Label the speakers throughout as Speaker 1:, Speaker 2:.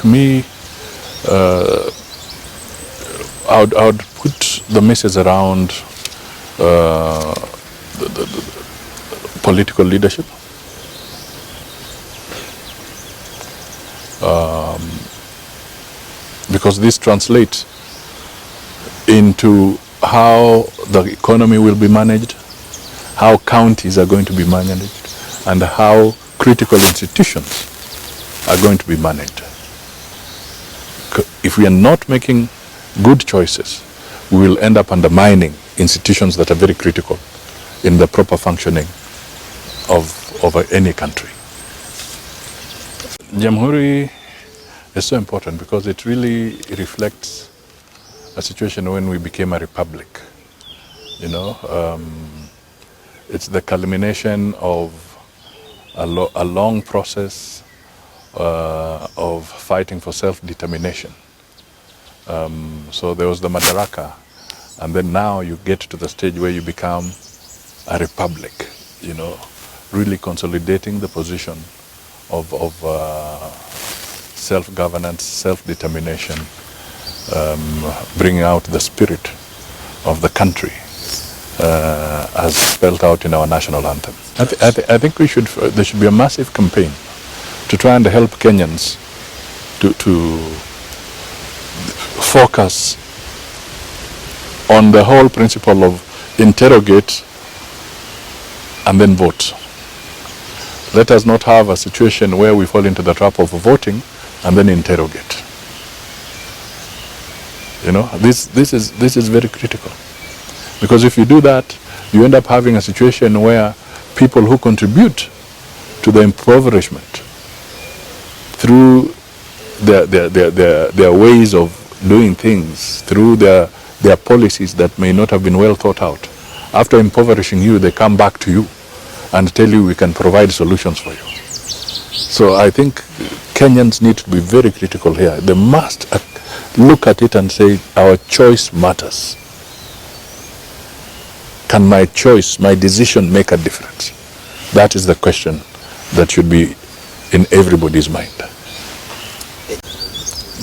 Speaker 1: to me, I would put the message around the political leadership. Because this translates into how the economy will be managed, how counties are going to be managed, and how critical institutions are going to be managed. If we are not making good choices, we will end up undermining institutions that are very critical in the proper functioning of any country. Jamhuri is so important because it really reflects a situation when we became a republic. You know, it's the culmination of a long process of fighting for self-determination. So there was the Madaraka, and then now you get to the stage where you become a republic, you know, really consolidating the position of self-governance, self-determination, bringing out the spirit of the country as spelled out in our national anthem. I think there should be a massive campaign to try and help Kenyans to focus on the whole principle of interrogate and then vote. Let us not have a situation where we fall into the trap of voting and then interrogate. You know, this is very critical, because if you do that, you end up having a situation where people who contribute to the impoverishment through their ways of doing things, through their policies that may not have been well thought out, after impoverishing you, they come back to you and tell you we can provide solutions for you. So I think Kenyans need to be very critical here. They must look at it and say, our choice matters. Can my choice, my decision make a difference? That is the question that should be in everybody's mind.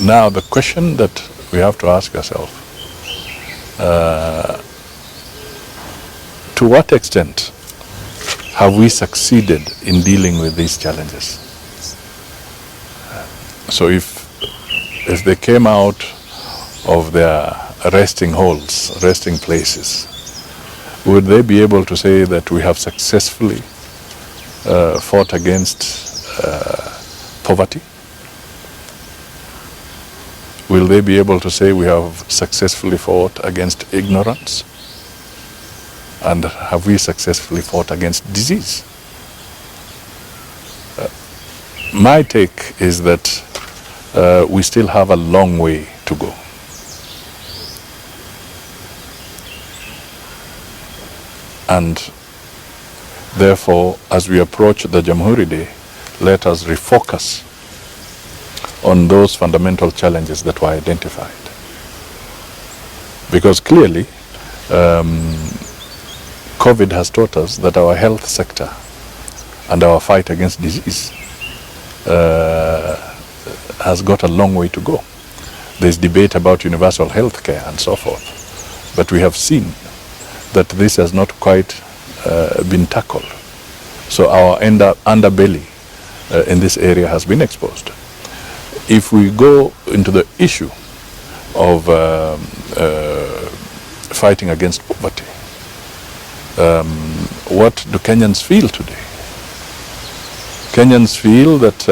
Speaker 1: Now, the question that we have to ask ourselves, to what extent have we succeeded in dealing with these challenges? So if they came out of their resting holes, resting places, would they be able to say that we have successfully fought against poverty? Will they be able to say we have successfully fought against ignorance? And have we successfully fought against disease? My take is that we still have a long way to go. And therefore, as we approach the Jamhuri Day, let us refocus on those fundamental challenges that were identified. Because clearly, COVID has taught us that our health sector and our fight against disease has got a long way to go. There's debate about universal health care and so forth, but we have seen that this has not quite been tackled. So our underbelly in this area has been exposed. If we go into the issue of fighting against poverty, what do Kenyans feel today? Kenyans feel that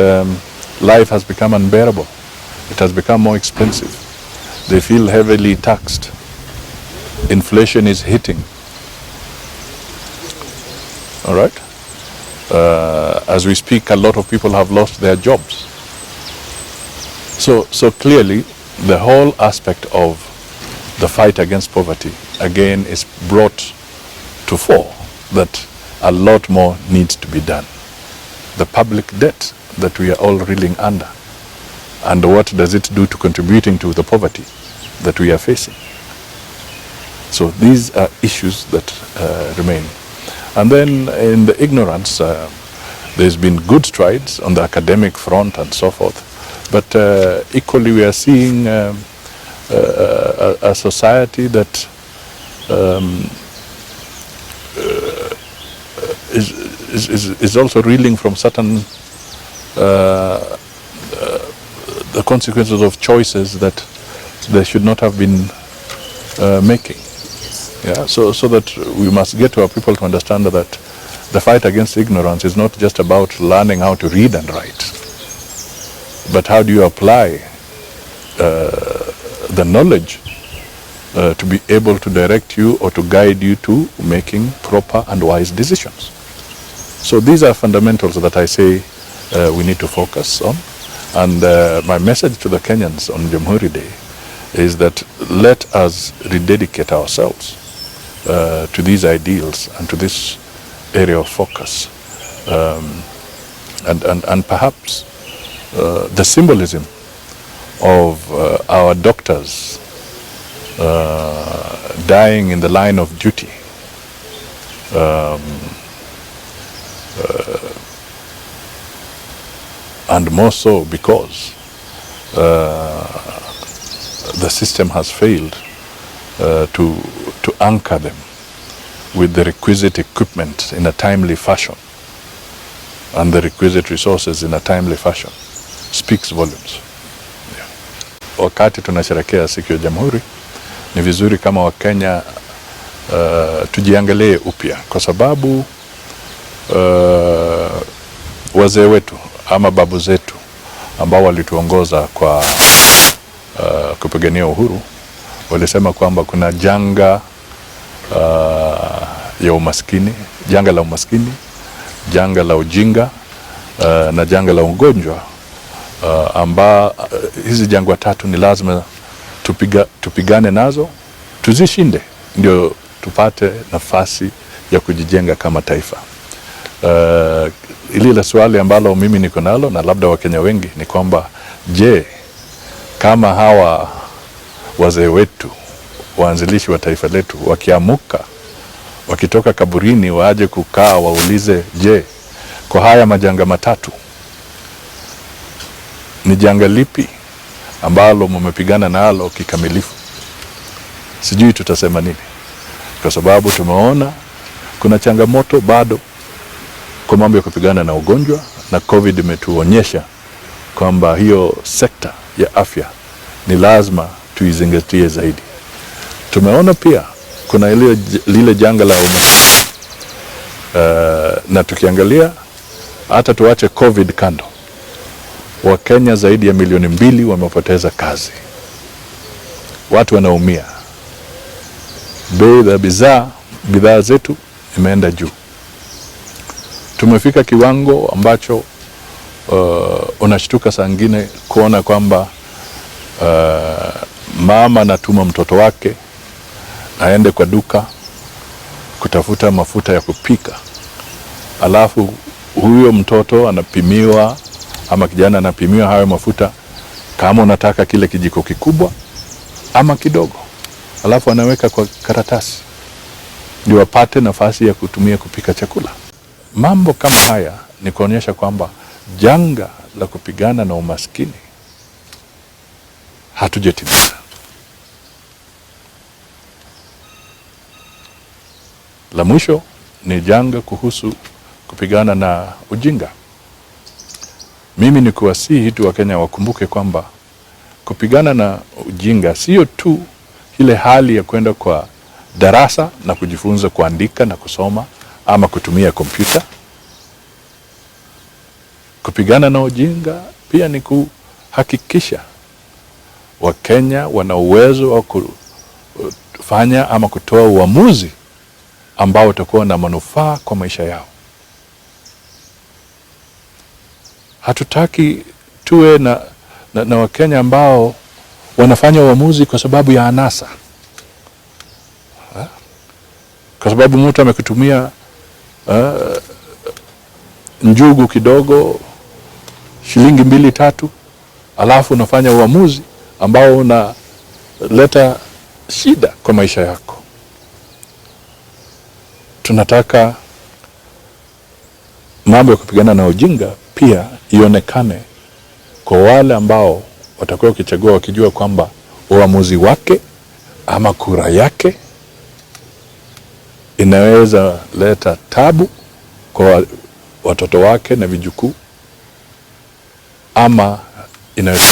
Speaker 1: life has become unbearable. It has become more expensive. They feel heavily taxed. Inflation is hitting. All right? As we speak, a lot of people have lost their jobs. So clearly, the whole aspect of the fight against poverty, again, is brought to fore that a lot more needs to be done. The public debt that we are all reeling under, and what does it do to contributing to the poverty that we are facing? So these are issues that remain. And then in the ignorance, there's been good strides on the academic front and so forth, But equally we are seeing a society that is also reeling from certain the consequences of choices that they should not have been making. Yeah, so that we must get our people to understand that the fight against ignorance is not just about learning how to read and write, but how do you apply the knowledge to be able to direct you or to guide you to making proper and wise decisions. So these are fundamentals that I say we need to focus on. And my message to the Kenyans on Jamhuri Day is that let us rededicate ourselves to these ideals and to this area of focus. And perhaps the symbolism of our doctors dying in the line of duty and more so because the system has failed to anchor them with the requisite equipment in a timely fashion and the requisite resources in a timely fashion speaks volumes. Yeah. Wakati tunasherehekea siku ya Jamhuri, ni vizuri kama Wakenya tujiangalie upya, kwa sababu wazee wetu ama babu zetu ambao walituongoza kwa kupigania uhuru walisema kwamba kuna janga ya umaskini, janga la umaskini, janga la ujinga na janga la ugonjwa, hizi jangwa tatu ni lazima tupigane nazo, tuzishinde ndio tupate nafasi ya kujijenga kama taifa. Ile swali ambalo mimi niko nalo na labda Wakenya wengi ni kwamba, je, kama hawa wazee wetu, waanzilishi wa taifa letu, wakiamuka, wakitoka kaburini waje kukaa waulize, je, kwa haya majanga matatu ni janga lipi ambalo mmepigana nalo kikamilifu? Sijui tutasema nini, kwa sababu tumeona kuna changamoto bado kwa mambo ya kupigana na ugonjwa, na COVID imetuonyesha kwamba hiyo sekta ya afya ni lazima tuizingatie zaidi. Tumeona pia kuna lile janga la umaskini, na tukiangalia hata tuache COVID kando, Wakenya zaidi ya milioni 2 wamepoteza kazi. Watu wanaumia. Bei za bidhaa zetu imeenda juu. Tumefika kiwango ambacho unashtuka saa nyingine kuona kwamba mama anatuma mtoto wake aende kwa duka kutafuta mafuta ya kupika, alafu huyo mtoto anapimiwa ama kijana anapimiwa hayo mafuta, kama unataka kile kijiko kikubwa ama kidogo, alafu anaweka kwa karatasi ndio apate nafasi ya kutumia kupika chakula. Mambo kama haya ni kuonyesha kwamba janga la kupigana na umaskini hatujatimiza. La mwisho ni janga kuhusu kupigana na ujinga. Mimi ni kuwasihi tu Wakenya wakumbuke kwamba kupigana na ujinga sio tu ile hali ya kwenda kwa darasa na kujifunza kuandika na kusoma ama kutumia kompyuta. Kupigana na ujinga pia ni kuhakikisha Wakenya wana uwezo wa kufanya ama kutoa uamuzi ambao utakuwa na manufaa kwa maisha yao. Hatutaki tuwe na Wakenya ambao wanafanya uamuzi kwa sababu ya anasa. Kwa sababu mtu amekutumia njugu kidogo, shilingi 2-3, alafu unafanya uamuzi ambao unaleta shida kwa maisha yako. Tunataka mambo ya kupigana na ujinga pia ionekane kwa wale ambao watakuwa wakichagua wakijua kwamba uamuzi wake ama kura yake inaweza leta tabu kwa watoto wake na vijukuu, ama inaweza